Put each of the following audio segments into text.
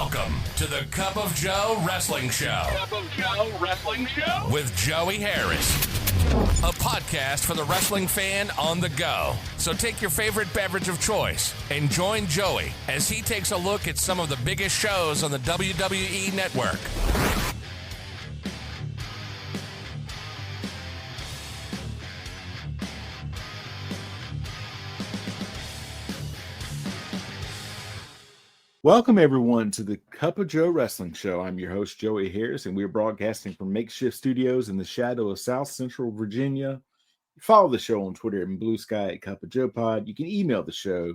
Welcome to the Cup of Joe Wrestling Show. Cup of Joe Wrestling Show with Joey Harris. A podcast for the wrestling fan on the go. So take your favorite beverage of choice and join Joey as he takes a look at some of the biggest shows on the WWE Network. Welcome, everyone, to the Cup of Joe Wrestling Show. I'm your host, Joey Harris, and we're broadcasting from makeshift studios in the shadow of South Central Virginia. Follow the show on Twitter and Blue Sky at Cup of Joe Pod. You can email the show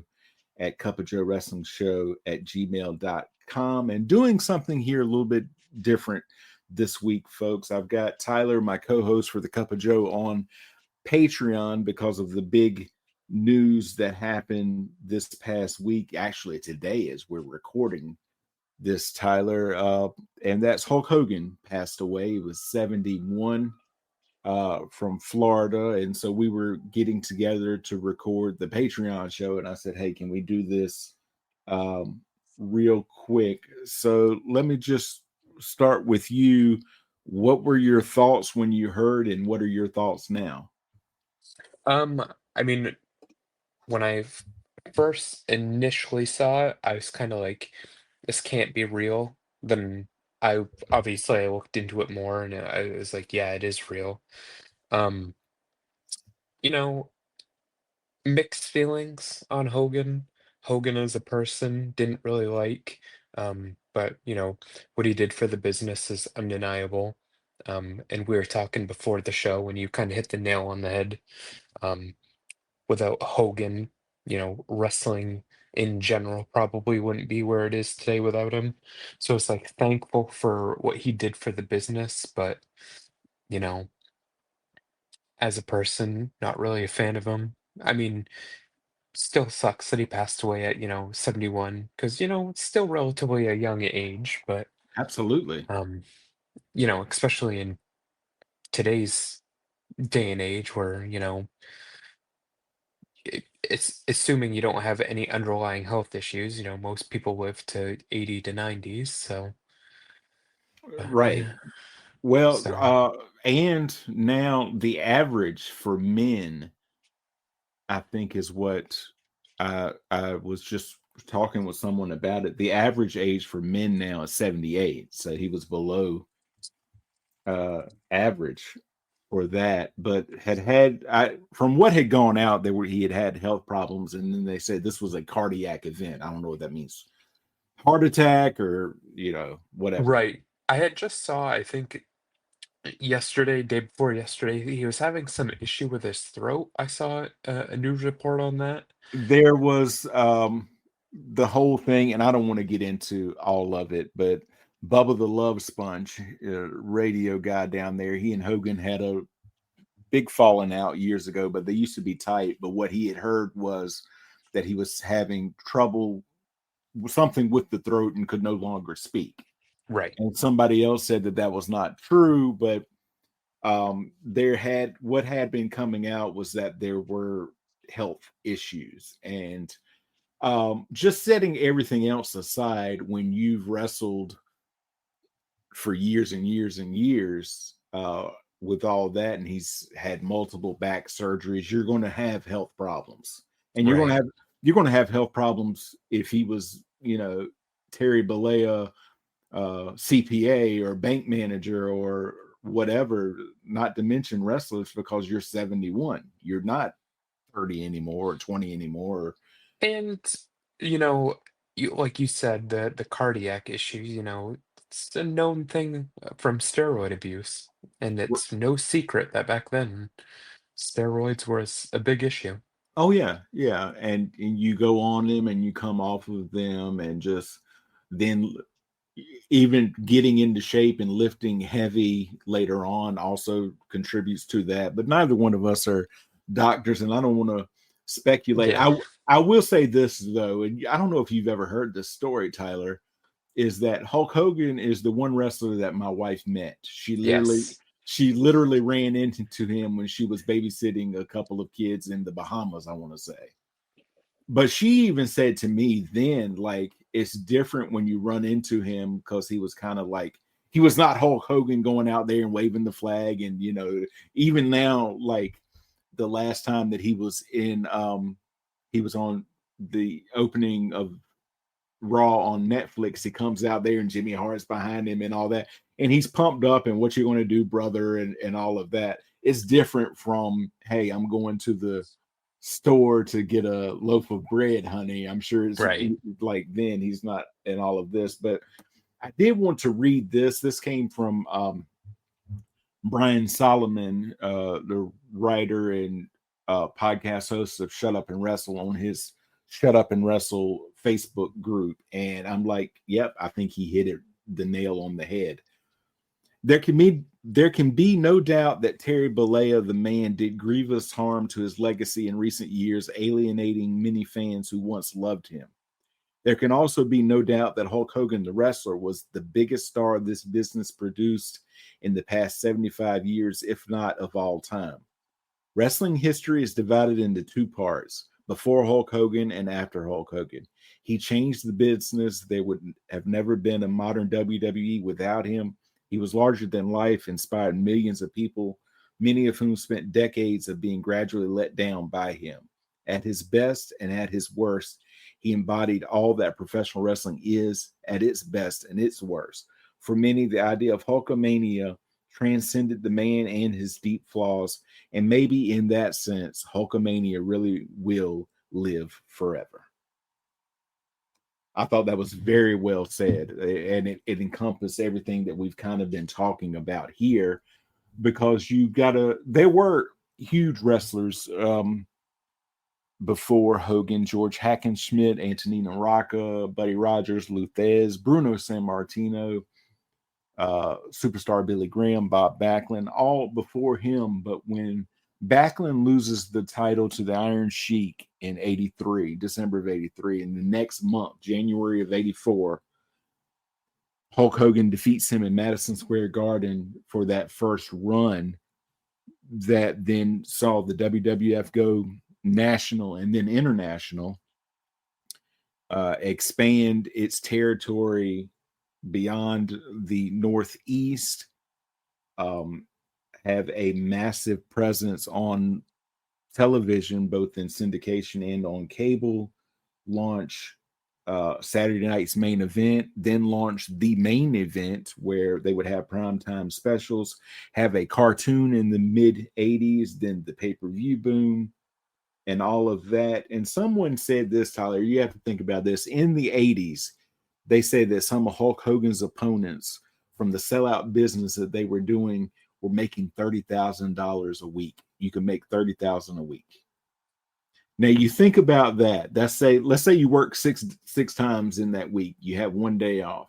at cupofjoewrestlingshow@gmail.com. And doing something here a little bit different this week, folks. I've got Tyler, my co-host for the Cup of Joe, on Patreon because of the big news that happened this past week. Actually, today as we're recording this, Tyler, and that's Hulk Hogan passed away. He was 71 from Florida, and so we were getting together to record the Patreon show, and I said, hey, can we do this real quick? So let me just start with you. What were your thoughts when you heard, and what are your thoughts now? I mean, when I first initially saw it, I was kind of like, this can't be real. Then I looked into it more and I was like, yeah, it is real. Um, you know, Mixed feelings on Hogan. Hogan as a person, didn't really like. But what he did for the business is undeniable. And we were talking before the show when you kind of hit the nail on the head. Um, Without Hogan, wrestling in general probably wouldn't be where it is today without him. So it's like thankful for what he did for the business, but you know, as a person, not really a fan of him. I mean, still sucks that he passed away at, 71, because, it's still relatively a young age, but Absolutely. especially in today's day and age where, it's assuming you don't have any underlying health issues. Most people live to 80 to 90s. So, Right. yeah. Well, So, and now the average for men, I think, is what I was just talking with someone about it. The average age for men now is 78. So he was below average for that, but from what had gone out, he had health problems, and then they said this was a cardiac event. I don't know what that means. Heart attack or whatever. right. I had just saw, I think yesterday, day before yesterday, he was having some issue with his throat. I saw a news report on that. There was the whole thing, and I don't want to get into all of it, but Bubba the Love Sponge, radio guy down there, he and Hogan had a big falling out years ago, but they used to be tight. But what he had heard was that he was having trouble, something with the throat, and could no longer speak. Right. And somebody else said that was not true, but what had been coming out was that there were health issues. And just setting everything else aside, when you've wrestled for years and years and years, with all that, and he's had multiple back surgeries, you're going to have health problems, and you're Right. going to have health problems if he was, Terry Bollea, CPA or bank manager or whatever, not to mention wrestlers, because you're 71. You're not 30 anymore or 20 anymore. And, like you said, the cardiac issues, it's a known thing from steroid abuse. And it's no secret that back then steroids was a big issue. Oh yeah, yeah. And you go on them and you come off of them, and just then even getting into shape and lifting heavy later on also contributes to that. But neither one of us are doctors, and I don't want to speculate. Yeah. I will say this though, and I don't know if you've ever heard this story, Tyler, is that Hulk Hogan is the one wrestler that my wife met. She Yes. literally ran into him when she was babysitting a couple of kids in the Bahamas, I want to say. But she even said to me then, like, it's different when you run into him because he was kind of like, he was not Hulk Hogan going out there and waving the flag. And, you know, even now, like the last time that he was he was on the opening of Raw on Netflix, he comes out there and Jimmy Hart's behind him and all that. And he's pumped up and what you're going to do, brother, and all of that. It's different from, hey, I'm going to the store to get a loaf of bread, honey. I'm sure it's Right. like then he's not in all of this. But I did want to read this. This came from Brian Solomon, the writer and podcast host of Shut Up and Wrestle, on his Shut Up and Wrestle Facebook group. And I'm like, yep, I think he hit it the nail on the head. There can be no doubt that Terry Bollea, the man, did grievous harm to his legacy in recent years, alienating many fans who once loved him. There can also be no doubt that Hulk Hogan, the wrestler, was the biggest star this business produced in the past 75 years, if not of all time. Wrestling history is divided into two parts, before Hulk Hogan and after Hulk Hogan. He changed the business. There would have never been a modern WWE without him. He was larger than life, inspired millions of people, many of whom spent decades of being gradually let down by him. At his best and at his worst, he embodied all that professional wrestling is at its best and its worst. For many, the idea of Hulkamania transcended the man and his deep flaws, and maybe in that sense, Hulkamania really will live forever. I thought that was very well said, and it encompassed everything that we've kind of been talking about here, because there were huge wrestlers before Hogan: George Hackenschmidt, Antonino Rocca, Buddy Rogers, Lou Thesz, Bruno Sammartino, superstar Billy Graham, Bob Backlund, all before him. But when Backlund loses the title to the Iron Sheik in December of 83, and the next month, January of 84, Hulk Hogan defeats him in Madison Square Garden for that first run that then saw the WWF go national and then international, expand its territory beyond the Northeast, have a massive presence on television, both in syndication and on cable, launch Saturday night's Main Event, then launch the Main Event, where they would have primetime specials, have a cartoon in the mid-'80s, then the pay-per-view boom, and all of that. And someone said this, Tyler, you have to think about this. In the 80s, they say that some of Hulk Hogan's opponents from the sellout business that they were doing were making $30,000 a week. You can make $30,000 a week. Now you think about that. Let's say you work six times in that week. You have one day off.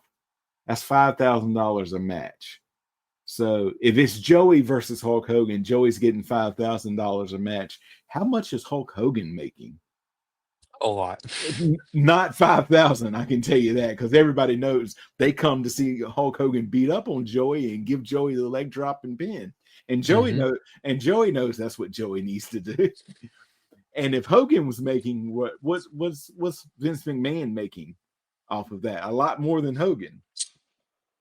That's $5,000 a match. So if it's Joey versus Hulk Hogan, Joey's getting $5,000 a match. How much is Hulk Hogan making? A lot. Not 5,000, I can tell you that, because everybody knows they come to see Hulk Hogan beat up on Joey and give Joey the leg drop and pin. And Joey knows that's what Joey needs to do. And if Hogan was making what's Vince McMahon making off of that? A lot more than Hogan.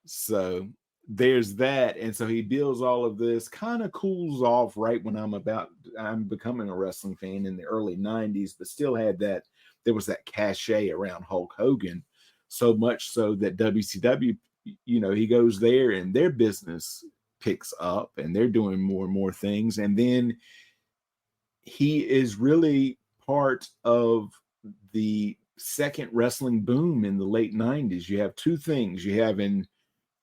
So there's that. And so he builds all of this, kind of cools off right when I'm becoming a wrestling fan in the early 90s, but still had that, there was that cachet around Hulk Hogan, so much so that WCW, he goes there and their business picks up and they're doing more and more things. And then he is really part of the second wrestling boom in the late 90s. You have two things. You have in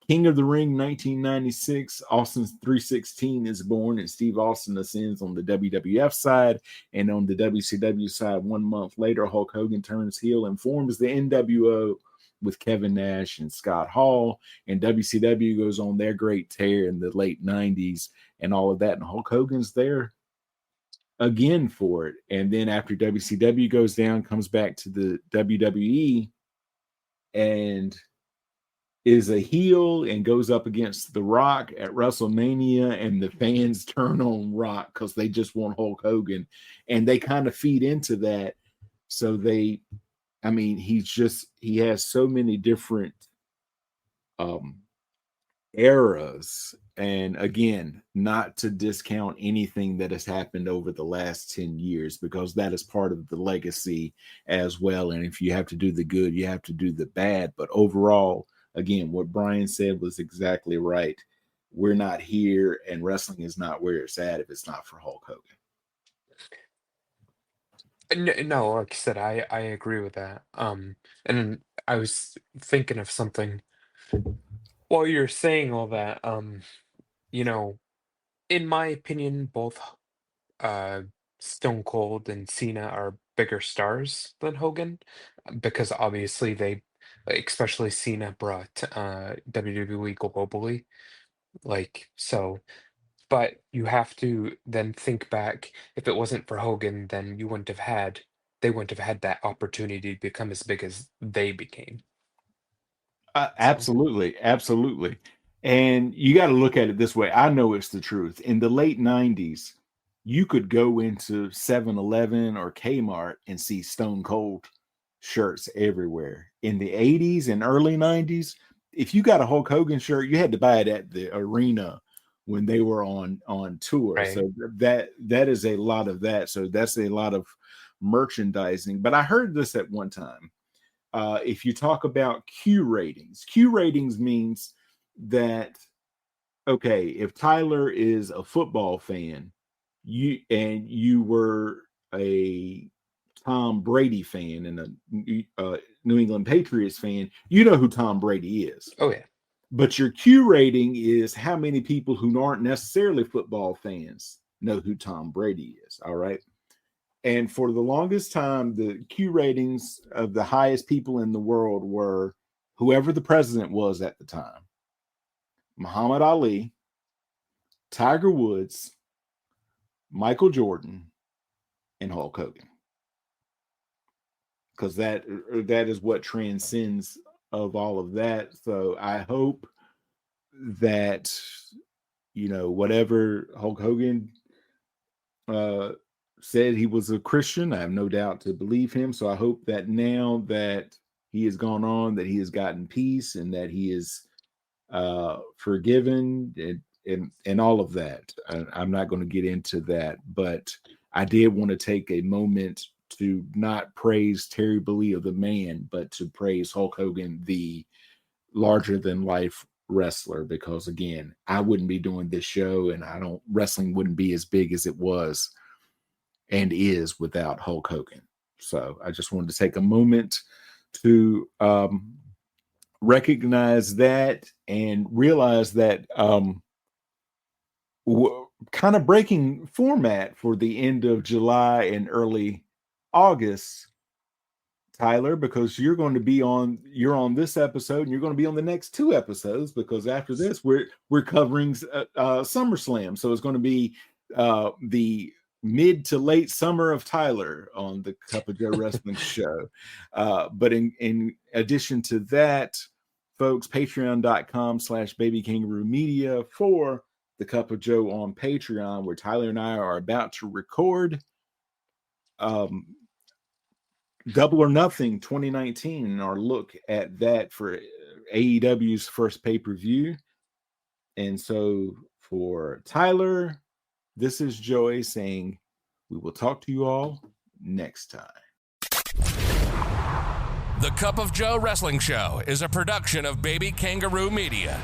King of the Ring 1996, Austin 316 is born, and Steve Austin ascends on the WWF side. And on the WCW side, 1 month later, Hulk Hogan turns heel and forms the NWO with Kevin Nash and Scott Hall. And WCW goes on their great tear in the late 90s and all of that. And Hulk Hogan's there again for it. And then after WCW goes down, comes back to the WWE and is a heel and goes up against The Rock at WrestleMania, and the fans turn on Rock because they just want Hulk Hogan, and they kind of feed into that. So they I mean, he has so many different um eras. And again, not to discount anything that has happened over the last 10 years, because that is part of the legacy as well. And if you have to do the good, you have to do the bad. But overall, again, what Brian said was exactly right. We're not here, and wrestling is not where it's at if it's not for Hulk Hogan. No, like I said, I agree with that. And then I was thinking of something while you're saying all that. You know, in my opinion, both uh Stone Cold and Cena are bigger stars than Hogan, because obviously they, especially Cena, brought WWE globally. Like so, but you have to then think back. If it wasn't for Hogan, then they wouldn't have had that opportunity to become as big as they became. So, Absolutely, absolutely. And you got to look at it this way. I know it's the truth. In the late 90s, you could go into 7-Eleven or Kmart and see Stone Cold shirts everywhere. In the 80s and early 90s, if you got a Hulk Hogan shirt, you had to buy it at the arena when they were on tour. right. So that is a lot of that. So that's a lot of merchandising. But I heard this at one time. If you talk about Q ratings means that, okay, if Tyler is a football fan, you were a Tom Brady fan and a New England Patriots fan, you know who Tom Brady is. Oh yeah. But your Q rating is how many people who aren't necessarily football fans know who Tom Brady is. All right. And for the longest time, the Q ratings of the highest people in the world were whoever the president was at the time: Muhammad Ali, Tiger Woods, Michael Jordan, and Hulk Hogan. Because that is what transcends of all of that. So I hope that, whatever Hulk Hogan said, he was a Christian. I have no doubt to believe him. So I hope that now that he has gone on, that he has gotten peace and that he is forgiven and all of that. I'm not going to get into that, but I did want to take a moment to not praise Terry Bollea, the man, but to praise Hulk Hogan, the larger than life wrestler, because again, I wouldn't be doing this show and wrestling wouldn't be as big as it was and is without Hulk Hogan. So I just wanted to take a moment to recognize that and realize that kind of breaking format for the end of July and early August, Tyler, because you're on this episode and you're going to be on the next two episodes, because after this we're covering SummerSlam. So it's going to be the mid to late summer of Tyler on the Cup of Joe Wrestling show. But in addition to that, folks, patreon.com/babykangaroo for the Cup of Joe on Patreon, where Tyler and I are about to record Double or Nothing 2019 and our look at that for AEW's first pay-per-view. And so for Tyler, this is Joey saying we will talk to you all next time. The Cup of Joe Wrestling Show is a production of Baby Kangaroo Media.